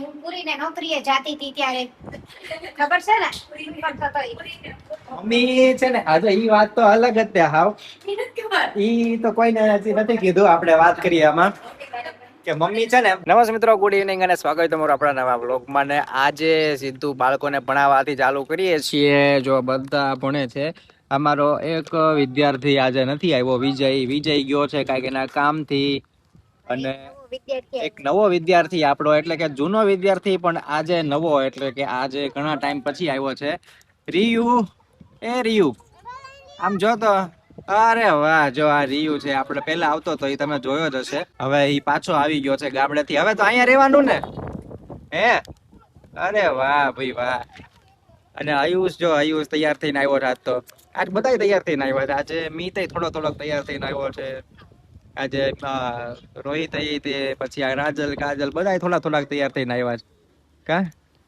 હું પૂરીને નોકરીએ જાતી હતી ત્યારે ખબર છે ને મમ્મી છે ને આજે ઈ વાત તો અલગ જ છે હાવ. ઈ તો કોઈને નથી કીધું, આપણે વાત કરીએ આમાં કે મમ્મી છે ને. નમસ્તે મિત્રો, ગુડ ઇવનિંગ અને સ્વાગત તમારું આપણા નવા બ્લોગમાં. ને આજે સીધું બાળકોને ભણાવવાથી ચાલુ કરીએ છીએ. જો બધા ભણે છે. અમારો એક વિદ્યાર્થી આજે નથી આવ્યો, વિજય ગયો છે કાંઈક એના કામથી. અને એક નવો વિદ્યાર્થી આપણો, એટલે કે જૂનો વિદ્યાર્થી પણ આજે નવો, એટલે કે આજે ઘણા ટાઈમ પછી આવ્યો છે. રિયુ, એ રિયુ આમ જો તો. અરે વાહ, જો આ રિયુ છે. આપણે પેલા આવતો તો એ તમે જોયો જ હશે. હવે ઈ પાછો આવી ગયો છે ગામડેથી. હવે તો અહીંયા રહેવાનું ને હે. અરે વાહ ભાઈ વાહ. અને આયુષ, જો આયુષ તૈયાર થઈને આવ્યો છે આજ તો. આજ બધા તૈયાર થઈને આવ્યા છે. આજે મીત થોડોક તૈયાર થઈને આવ્યો છે. આજે રોહિત તે પછી આ રાજલ કાજલ બધા થોડાક તૈયાર થઈને આવ્યા છે. કા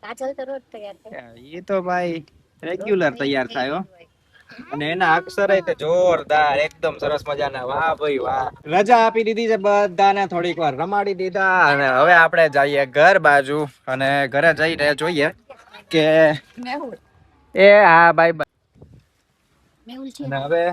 કાજલ તો રોજ તૈયાર થાય. એ તો ભાઈ રેગ્યુલર તૈયાર થાય હો. અને એના અક્ષર તે જોરદાર, એકદમ સરસ મજાના. વાહ ભાઈ વાહ. રજા આપી દીધી છે બધાને, થોડીક વાર રમાડી દીધા. અને હવે આપણે જઈએ ઘર બાજુ. અને ઘરે જઈને જોઈએ કે એ હા બાય બાય. મેહુલ છે અને હવે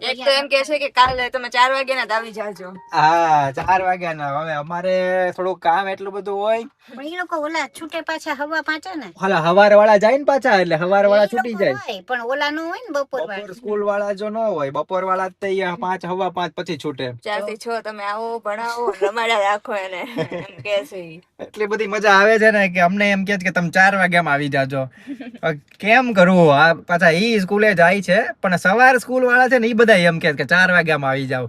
એક તો એમ કે છે કે કાલે તમે 4 વાગ્યાના જ આવી જાજો. હા 4 વાગ્યાના. હવે અમારે થોડું કામ એટલું બધું હોય. પણ એ લોકો ઓલા છૂટે પાછા હવા પાંચે ને. હાલા હવાર વાળા જાય ને પાછા, એટલે હવાર વાળા છૂટી જાય. પણ ઓલા નું હોય ને બપોર બપોર સ્કૂલ વાળા જો ન હોય, બપોર વાળા જ 5 સવા 5 પછી છૂટે. 4 થી 6 તમે આવો, ભણાવો, રમાડ્યા રાખો એને, એમ કે છે ઈ. એટલી બધી મજા આવે છે ને કે અમને એમ કે તમે 4 વાગ્યામાં આવી જાજો. કેમ કરવું, આ પાછા ઈ સ્કૂલે જાય છે, પણ સવાર સ્કૂલ વાળા છે ને ઈ બધા એમ કે 4 વાગ્યામાં આવી જાવ.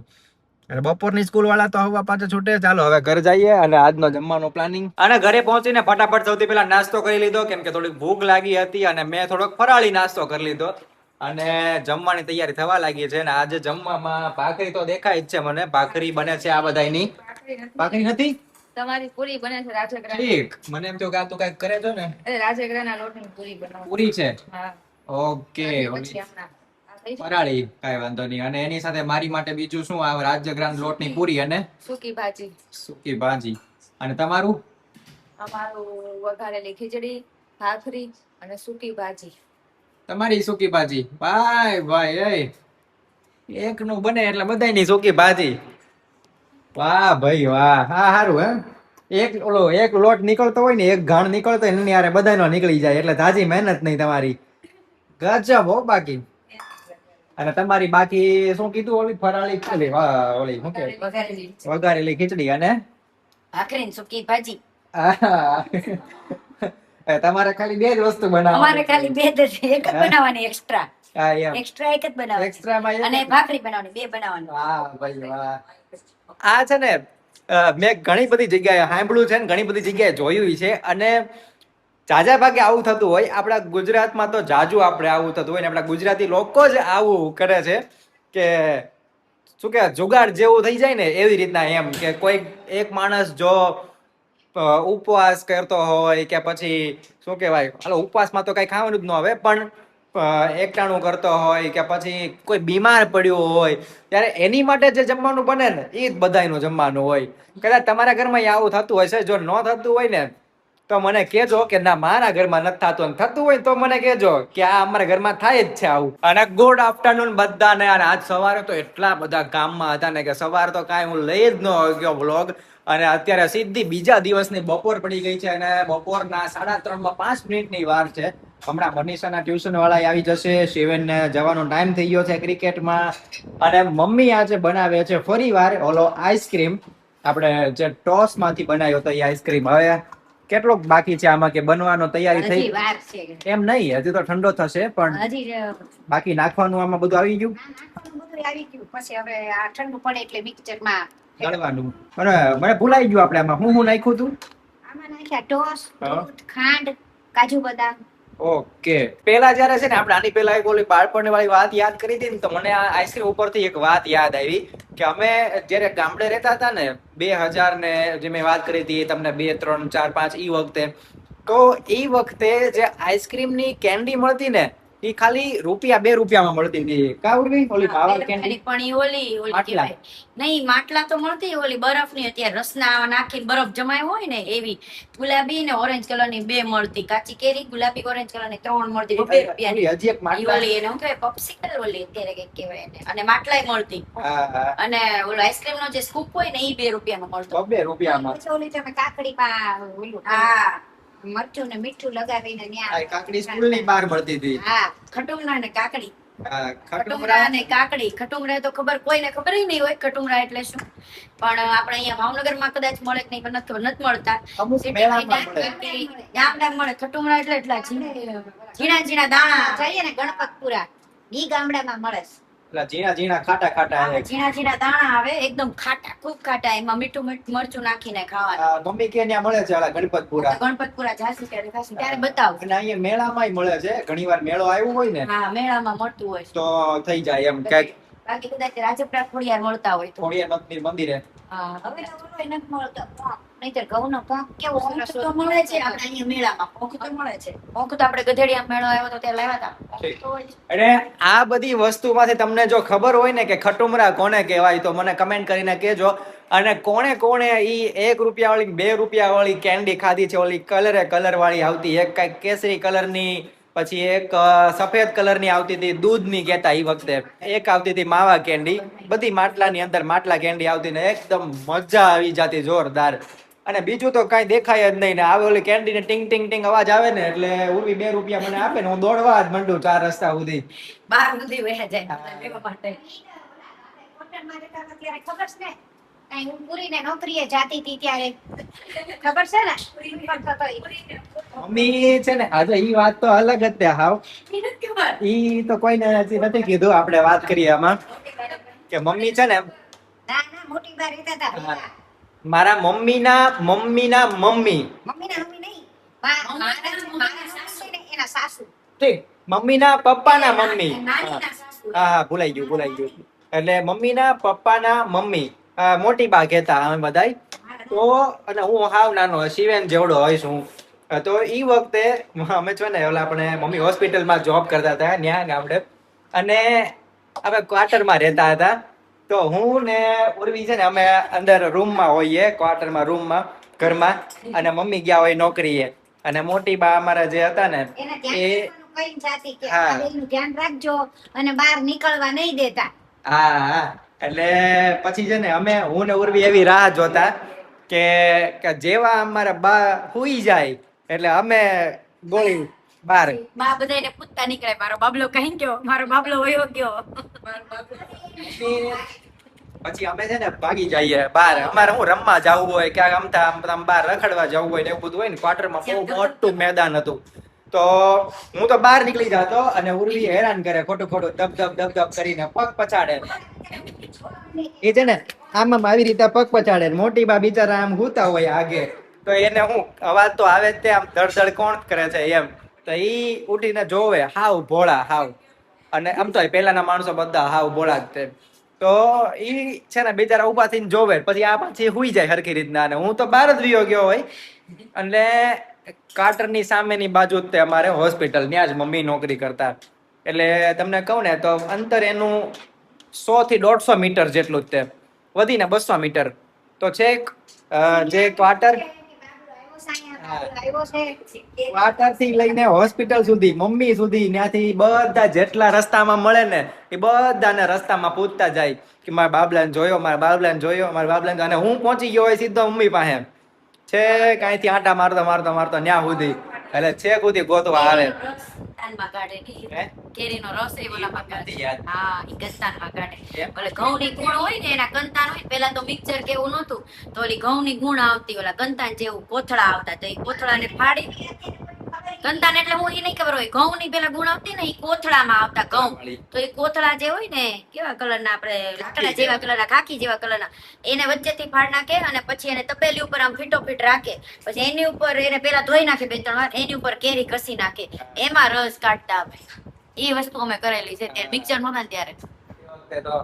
અને બપોરની સ્કૂલ વાળા તો હવા પાછા છૂટે. ચાલો હવે ઘર જઈએ અને આજનો જમવાનો પ્લાનિંગ. અને ઘરે પહોંચીને ફટાફટ સૌથી પહેલા નાસ્તો કરી લીધો, કેમ કે થોડીક ભૂખ લાગી હતી. અને મેં થોડોક ફરાળી નાસ્તો કરી લીધો. અને જમવાની તૈયારી થવા લાગી છે. ને આજે જમવામાં ભાખરી તો દેખાય જ છે મને. ભાખરી બને છે આ બધાની. ભાખરી નથી, તમારી પૂરી બને છે રાજગરા. ઠીક, મને એમ થયું કે આ તો કઈક કરે છો ને. રાજગરાના લોટની પૂરી બનાવો. પૂરી છે. હા ઓકે. પછી હમણાં ફરાળી કાંઈ વાંધો નહીં. અને એની સાથે મારી માટે બીજું શું આવે? રાજગરાના લોટની પૂરી અને સૂકી ભાજી. સૂકી ભાજી. અને તમારું? અમારું વઘારેલી ખીચડી, ભાખરી અને સૂકી ભાજી. તમારી સૂકી ભાજી. ભાઈ ભાઈ એ એકનું બને એટલે બધાયની સૂકી ભાજી. વાહ ભાઈ વાહ. હા સારું હે. એક લોટ નીકળતો હોય ને, એક ઘાણ નીકળતો હોય ને, યારે બધાનો નીકળી જાય. એટલે તાજી મહેનત નહીં તમારી. ગજબ હો બાકી. અને તમારી બાકી શું કીધું? ઓલી ફરાળી ખાલી ઓલી શું કે વઘારેલી ખીચડી અને ભાખરી સૂકી ભાજી. તમારે ખાલી 2 જ વસ્તુ બનાવવાની. અમારે ખાલી 2 જ, એક જ બનાવવાની એક્સ્ટ્રા. એક્સ્ટ્રા એક જ બનાવવાની. એક્સ્ટ્રામાં અને ભાખરી બનાવવાની 2 બનાવવાની. વાહ ભાઈ વાહ. આ છે ને મેં ઘણી બધી જગ્યાએ સાંભળ્યું છે ને ઘણી બધી જગ્યાએ જોયું છે. અને જાજા ભાગે આવું થતું હોય. આપણા ગુજરાતમાં તો જાજુ આપણે આવું થતું હોય ને આપણા ગુજરાતી લોકો જ આવું કરે છે કે શું કે જુગાડ જેવું થઈ જાય ને એવી રીતના. એમ કે કોઈ એક માણસ જો ઉપવાસ કરતો હોય કે પછી શું કહેવાય, હાલો ઉપવાસમાં તો કઈ ખાવાનું જ ન આવે, પણ એકટાણું કરતો હોય કે પછી કોઈ બીમાર પડ્યું હોય, ત્યારે એની માટે જે જમવાનું બને ને એ જ બધાયનું જમવાનું હોય. કદાચ તમારા ઘરમાં આવું થતું હોય છે. જો ન થતું હોય ને તો મને કહેજો કે ના મારા ઘરમાં નથી થતું. અને થતું હોય તો મને કહેજો કે આ અમારા ઘરમાં થાય જ છે આવું. અને ગુડ આફ્ટરનૂન બધાને. અને આજ સવારે તો એટલા બધા કામમાં હતા ને કે સવારે તો કાંઈ હું લઈ જ ન ગયો વ્લોગ. અને અત્યારે સીધી બીજા દિવસની બપોર પડી ગઈ છે. અને બપોરના 3:30 5 મિનિટની વાર છે. હમણાં મનીષાના ટ્યુશન વાળા આવી જશે. શિવેનને જવાનો ટાઈમ થઈ ગયો છે ક્રિકેટમાં. અને મમ્મી આજે બનાવે છે ફરી વાર ઓલો આઈસ્ક્રીમ. આપણે જે ટોસ માંથી બનાવ્યો હતો એ આઈસ્ક્રીમ. હવે કેટલોક બાકી છે આમાં કે બનવાનો તૈયારી થઈ? વાર છે. એમ નહીં, હજી તો ઠંડો થશે, પણ હજી બાકી નાખવાનું આમાં બધું આવી ગયું. બધું આવી ગયું. પછી હવે આ ઠંડુ પડે એટલે મિક્સચરમાં દળવાનું. મને ભૂલાઈ ગયું આપણે આમાં હું નાખ્યું હતું. આમાં નાખ્યા ટોસ, દૂધ, ખાંડ, કાજુ બદામ. ઓકે. પેલા જયારે છે ને આપણે આની પેલા એક ઓલી બાળપણની વાળી વાત યાદ કરી હતી ને, તો મને આ આઈસ્ક્રીમ ઉપરથી એક વાત યાદ આવી કે અમે જયારે ગામડે રહેતા હતા ને 2000 ને જે મેં વાત કરી હતી તમને 2 3 4 5 ઈ વખતે, તો એ વખતે જે આઈસ્ક્રીમની કેન્ડી મળતી ને એ ખાલી ₹2 મળતી હતી. કા ઉર્વી? ઓલી માવા કેન્ડી એની પણ ઈ ઓલી માટલા. કહેવાય. નહીં માટલા તો મળતી ઓલી બરફની અત્યારે રસના નાખીને બરફ જમાય હોય ને એવી ગુલાબી ને ઓરેન્જ કલરની 2 મળતી, કાચી કેરી ગુલાબી ઓરેન્જ કલરની 3 મળતી ₹2 ની. ઓલી હજી એક ઈ માટલા ઓલી એને શું કહેવાય પોપ્સિકલ ઓલી અત્યારે કઈક કહેવાય એને. અને માટલાય મળતી. હા હા અને ઓલો આઈસ્ક્રીમ નો જે સ્કૂપ હોય ને ઈ ₹2 નો મળતો. ₹2 પછી ઓલી તમે કાકડીમાં ઓલું હા મરચું ને મીઠું લગાવીને ન્યા આ કાકડી સ્કૂલની બહાર મળતી હતી. હા ખટુંગરા ને કાકડી. હા, ખટુંગરા અને કાકડી. ખટુંગરા તો કોઈને ખબર ય નહીં હોય ખટુંગરા એટલે શું, પણ આપણે અહીંયા ભાવનગરમાં કદાચ મળે કે નહીં પણ નથી મળતા. અમુક મેળામાં મળે. ગામડામાં મળે. ખટુંગરા એટલે એટલા ઝીણા દાણા. જઈએ ને ગણપતપુરા ઈ ગામડામાં મળે છે. પેલા ઝીણા ખાટા આવે. ઝીણા દાણા આવે એકદમ ખાટા, ખૂબ ખાટા. એમાં મીઠું મરચું નાખીને ખાવાનું. મમ્મી કે ત્યાં મળે છે ઓલા ગણપતપુરા. ગણપતપુરા જાસી ત્યારે ખાસી ત્યારે બતાવ. અને અહીંયા મેળામાંય મળે છે. ઘણીવાર મેળો આવ્યો હોય ને હા મેળામાં મળતું હોય છે. તો થઈ જાય એમ કઈક બાકી કદાચ રાજપરા ખોડિયાર મળતા હોય તો. ખોડિયાર મંદિરે. હા હવે તો ઓલો નથી મળતો નહીંતર ઘઉંનો પાક કેવો પોંખ સરસ તો મળે છે આપણે અહીંયા મેળામાં. પોંખ તો મળે છે. પોંખ તો આપણે ગધેડિયા મેળો આવ્યો તો ત્યાં લાવ્યા હતા. અને આ બધી વસ્તુમાંથી તમને જો ખબર હોય ને કે ખટુમરા કોને કહેવાય તો મને કમેન્ટ કરીને કહેજો. અને કોણે ઈ ₹1 વાળી ₹2 વાળી કેન્ડી ખાધી છે, ઓલી કલર વાળી આવતી, એક કઈક કેસરી કલરની, પછી એક સફેદ કલરની આવતી હતી, દૂધની કહેતા ઈ વખતે, એક આવતી હતી માવા કેન્ડી. બધી માટલાની અંદર માટલા કેન્ડી આવતી ને એકદમ મજા આવી જતી જોરદાર. અને બીજું તો કઈ દેખાય જ નહીં ને આવે ઓલી કેન્ડી ને ટીંગ ટીંગ ટીંગ અવાજ આવે ને એટલે ઉર્વી ₹2 મને આપે ને હું દોડવા જ મંડું 4 રસ્તા સુધી. બહાર સુધી વહ્યા જાય લેવા માટે. હોટલમાં રહેતા હતા ત્યારે ખબર છે ને કાંઈ હું પૂરીને નોકરીએ જાતી હતી ત્યારે ખબર છે ને પૂરી પણ થતો ઈ. મમ્મી છે ને આજે ઈ વાત તો અલગ જ તે હાવ. ઈ તો કોઈને હજી નથી કીધું, આપણે વાત કરીએ આમાં કે મમ્મી છે ને ના મોટી બા રહેતા હતા. મારા મમ્મીના મમ્મી મમ્મીના મમ્મી નહીં મારા સાસુ ને એના સાસુ. ઠીક, મમ્મીના પપ્પાના મમ્મી. નાનીના સાસુ. હા ભૂલાઈ ગયું. એટલે મમ્મીના પપ્પાના મમ્મી મોટી બા કહેતા અમે બધાય. તો અને હું હાવ નાનો શિવેન જેવડો હોઈશ હું. તો ઈ વખતે અમે છે ને ઓલા આપણે મમ્મી હોસ્પિટલમાં જોબ કરતા હતા ન્યા ગામડે, અને અમે ક્વાર્ટરમાં રહેતા હતા. તો હું ને ઉર્વી છે ને અમે અંદર રૂમમાં હોઈએ, ક્વાર્ટરમાં રૂમમાં ઘરમાં, અને મમ્મી ગયા હોય નોકરીએ. અને મોટી બા અમારા જે હતા ને એને એ ધ્યાન કઈ જાતી કે હા. આ બેયનું ધ્યાન રાખજો અને બહાર નીકળવા નહીં દેતા. હા એટલે પછી છે ને અમે હું ને ઉર્વી એવી રાહ જોતા કે જેવા અમારા બા હુઈ જાય એટલે અમે ગોળી બાર. બા બધાને પૂછતા નીકળે મારો બાબલો કहीं ગયો, મારો બાબલો વયો ગયો. પછી અમે છે ને ભાગી જઈએ બહાર. અમારે હું રમવા જવું હોય ક્યાંક આમ બહાર રખડવા જવું હોય ને એવું બધું હોય ને, ક્વાર્ટરમાં બહુ મોટું મેદાન હતું. તો હું તો બહાર નીકળી જતો અને ઉર્વી હેરાન કરે ખોટું દબ કરીને પગ પછાડે. એ છે ને આમ આવી રીતે પગ પછાડે. મોટી બા બિચારા આમ હુતા હોય આગે, તો એને હું અવાજ તો આવે જ તે આમ ધડ કોણ કરે છે એમ. તો ઈ ઉઠીને જોવે હાવ ભોળા હાવ. અને આમ તો પેલાના માણસો બધા હાવ ભોળા જ તે. તો ઈ છે ને બિચારા ઉભા થઈને જોવે, પછી આ પાછી હુઈ જાય હરખી રીતના. અને હું તો બહાર જ વિયો ગયો હોય. એટલે કાર્ટરની સામેની બાજુ જ તે અમારે હોસ્પિટલ, ત્યાં જ મમ્મી નોકરી કરતા. એટલે તમને કહું ને તો અંતર એનું 100 થી 150 મીટર જેટલું જ તે, વધીને 200 મીટર તો છેક જે ક્વાર્ટર ક્વાર્ટર થી લઈને હોસ્પિટલ સુધી, મમ્મી સુધી, ત્યાંથી બધા જેટલા રસ્તામાં મળે ને એ બધાને રસ્તામાં પૂછતા જાય કે મારા બાબલાને જોયો. અને હું પહોંચી ગયો હોય સીધો મમ્મી પાસે, છે કાંઈથી આટા મારતો ન્યા સુધી, એટલે છેક સુધી ગોતવા આવે. ગસ્તાનમાં કાઢે હે? કેરીનો રસ એ ઓલામાં કાઢે. નથી યાદ. હા ઈ ગસ્તાનમાં કાઢે. એમ? ઓલે ઘઉંની ગુણ હોય ને એના કંતાન હોય, પેલા તો મિક્સર કે એવું નહોતું, તો ઓલી ઘઉંની ગુણ આવતી, ઓલા કંતાન જેવું કોથળા આવતા, તો એ કોથળાને ફાડી, કંતાન એટલે હું એ નહીં ખબર હોય, ઘઉંની પેલા ગુણ આવતી ને એ કોથળામાં આવતા ઘઉં. તો એ કોથળા જે હોય ને કેવા કલરના, આપણે લાકડા જેવા કલરના, ખાકી જેવા કલરના, એને વચ્ચેથી ફાડ નાખે અને પછી એને તપેલી ઉપર આમ ફીટોફીટ રાખે. પછી એની ઉપર એને પેલા ધોઈ નાખે 2-3 વાર, એની ઉપર કેરી ઘસી નાખે, એમાં રસ કાઢતા. એ વસ્તુ અમે કરેલી છે ત્યારે મિક્સર નહોતા ને ત્યારે. તો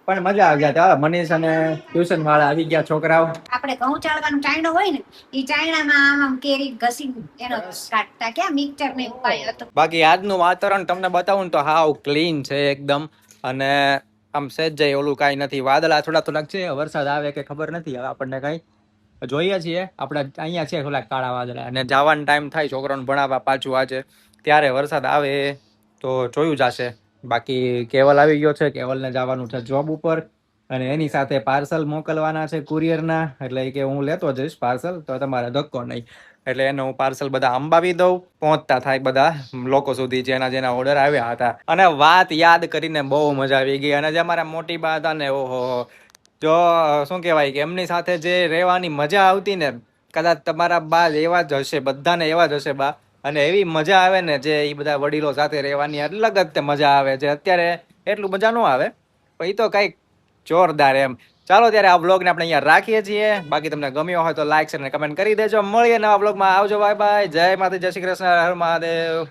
પણ મજા આવી ગયા હતા. મનીષ અને ટ્યુશન વાળા આવી ગયા છોકરાઓ. આપણે ઘઉં ચાળવાનો ચાયણો હોય ને એ ચાયણામાં આમ કેરી ઘસી એનો રસ કાઢતા ક્યાં મિક્સર ને ઉપાય હતો. બાકી આજનું વાતાવરણ તમને બતાવું ને તો હાવ ક્લીન છે એકદમ. અને આમ સેજ જાય ઓલું કાંઈ નથી. વાદળા થોડાક છે, વરસાદ આવે કે ખબર નથી હવે આપણને કાંઈ. જોઈએ છીએ આપણે અહીંયા છે થોડાક કાળા વાદળા, અને જવાનો ટાઈમ થાય છોકરાઓને ભણાવવા પાછું આજે, ત્યારે વરસાદ આવે તો જોયું જશે. બાકી કેવલ આવી ગયો છે, કેવલને જવાનું છે જોબ ઉપર, અને એની સાથે પાર્સલ મોકલવાના છે કુરિયરના. એટલે કે હું લેતો જઈશ પાર્સલ, તો તમારે ધક્કો નહીં. એટલે એને હું પાર્સલ બધા અંબાવી દઉં, પહોંચતા થાય બધા લોકો સુધી જેના ઓર્ડર આવ્યા હતા. અને વાત યાદ કરીને બહુ મજા આવી ગઈ. અને જે અમારા મોટી બા હતા ને, ઓહો, જો શું કહેવાય કે એમની સાથે જે રહેવાની મજા આવતી ને, કદાચ તમારા બા એવા જ હશે, બધાને એવા જ હશે બા. અને એવી મજા આવે ને જે એ બધા વડીલો સાથે રહેવાની અલગ જ તે મજા આવે છે. અત્યારે એટલું મજા ન આવે, પણ એ તો કંઈક જોરદાર એમ. ચાલો ત્યારે આ વ્લોગને આપણે અહીંયા રાખીએ છીએ. બાકી તમને ગમ્યો હોય તો લાઈક અને કમેન્ટ કરી દેજો. મળીએ નવા વ્લોગમાં. આવજો, બાય બાય. જય માતા, જય શ્રી કૃષ્ણ, હર મહાદેવ.